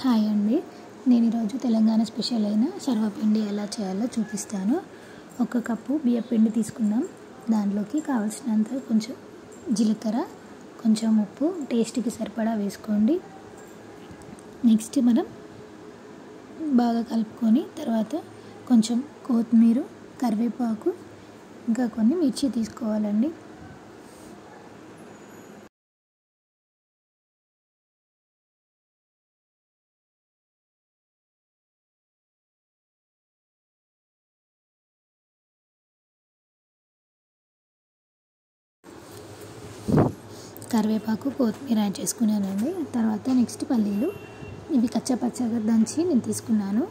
Hi అండి. నేను ఈరోజు తెలంగాణ స్పెషల్ అయిన సర్వపిండి ఎలా చేయాలో చూపిస్తాను. ఒక కప్పు బియ్యపిండి తీసుకుందాం. దాంట్లోకి కావాల్సినంత కొంచెం జీలకర్ర, కొంచెం ఉప్పు, టేస్ట్కి సరిపడా వేసుకోండి. నెక్స్ట్ మనం బాగా కలుపుకొని తర్వాత కొంచెం కొత్తిమీర, కరివేపాకు, ఇంకా కొన్ని మిర్చి తీసుకోవాలండి. కరివేపాకు, కొత్తిమీర యాడ్ చేసుకున్నానండి. తర్వాత నెక్స్ట్ పల్లీలు, ఇవి కచ్చపచ్చగా దంచి నేను తీసుకున్నాను.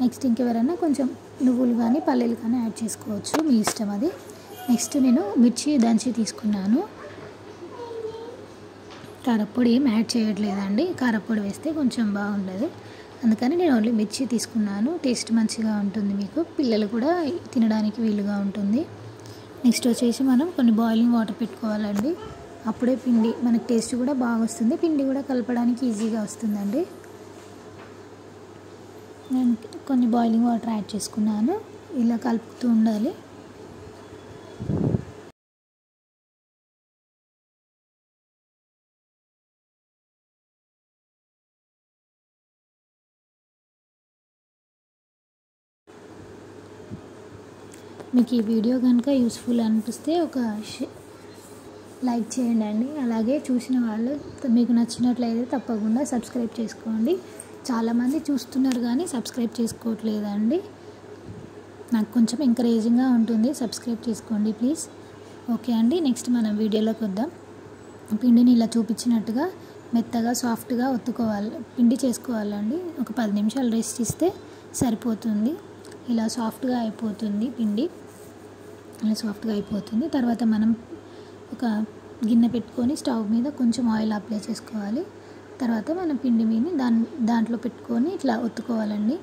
నెక్స్ట్ ఇంకెవరైనా కొంచెం నువ్వులు కానీ పల్లీలు కానీ యాడ్ చేసుకోవచ్చు, మీ ఇష్టం అది. నెక్స్ట్ నేను మిర్చి దంచి తీసుకున్నాను. కారప్పొడి ఏం యాడ్ చేయట్లేదండి, కారప్పొడి వేస్తే కొంచెం బాగుండదు, అందుకని నేను ఓన్లీ మిర్చి తీసుకున్నాను. టేస్ట్ మంచిగా ఉంటుంది, మీకు పిల్లలు కూడా తినడానికి వీలుగా ఉంటుంది. నెక్స్ట్ వచ్చేసి మనం కొన్ని బాయిలింగ్ వాటర్ పెట్టుకోవాలండి. అప్పుడే పిండి మనకి టేస్ట్ కూడా బాగా వస్తుంది, పిండి కూడా కలపడానికి ఈజీగా వస్తుందండి. నేను కొన్ని బాయిలింగ్ వాటర్ యాడ్ చేసుకున్నాను. ఇలా కలుపుతూ ఉండాలి. మీకు ఈ వీడియో కనుక యూస్ఫుల్ అనిపిస్తే ఒక లైక్ చేయండి అండి. అలాగే చూసిన వాళ్ళు మీకు నచ్చినట్లయితే తప్పకుండా సబ్స్క్రైబ్ చేసుకోండి. చాలామంది చూస్తున్నారు కానీ సబ్స్క్రైబ్ చేసుకోవట్లేదండి. నాకు కొంచెం ఎంకరేజింగ్గా ఉంటుంది, సబ్స్క్రైబ్ చేసుకోండి ప్లీజ్. ఓకే అండి, నెక్స్ట్ మనం వీడియోలోకి వద్దాం. పిండిని ఇలా చూపించినట్టుగా మెత్తగా సాఫ్ట్గా ఒత్తుకోవాలి, పిండి చేసుకోవాలండి. ఒక 10 నిమిషాలు రెస్ట్ ఇస్తే సరిపోతుంది. ఇలా సాఫ్ట్గా అయిపోతుంది పిండి, ఇలా సాఫ్ట్గా అయిపోతుంది. తర్వాత మనం ఒక గిన్నె పెట్టుకొని స్టవ్ మీద కొంచెం ఆయిల్ అప్లై చేసుకోవాలి. తర్వాత మనం పిండి మీద దాంట్లో పెట్టుకొని ఇట్లా ఒత్తుకోవాలండి.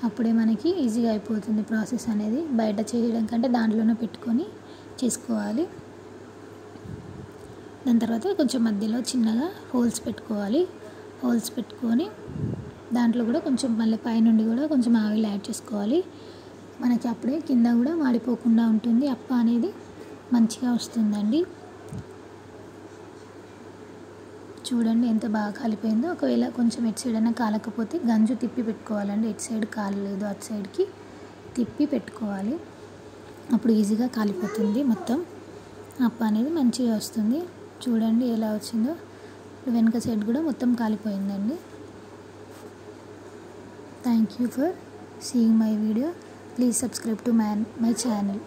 అప్పుడే మనకి ఈజీగా అయిపోతుంది ప్రాసెస్ అనేది. బయట చేయడం కంటే దాంట్లోనే పెట్టుకొని చేసుకోవాలి. దాని తర్వాత కొంచెం మధ్యలో చిన్నగా హోల్స్ పెట్టుకోవాలి. హోల్స్ పెట్టుకొని దాంట్లో కూడా కొంచెం మళ్ళీ పైనుండి కూడా కొంచెం ఆయిల్ యాడ్ చేసుకోవాలి. మనకి అప్పుడే కింద కూడా మాడిపోకుండా ఉంటుంది, అప్ప అనేది మంచిగా వస్తుందండి. చూడండి ఎంత బాగా కాలిపోయిందో. ఒకవేళ కొంచెం ఎటు సైడ్ అయినా కాలకపోతే గంజు తిప్పి పెట్టుకోవాలండి. ఎటు సైడ్ కాలలేదు అటు సైడ్కి తిప్పి పెట్టుకోవాలి, అప్పుడు ఈజీగా కాలిపోతుంది. మొత్తం అప్ప అనేది మంచిగా వస్తుంది. చూడండి ఎలా వచ్చిందో. వెనక సైడ్ కూడా మొత్తం కాలిపోయిందండి. Thank you for seeing my video. Please subscribe to my channel.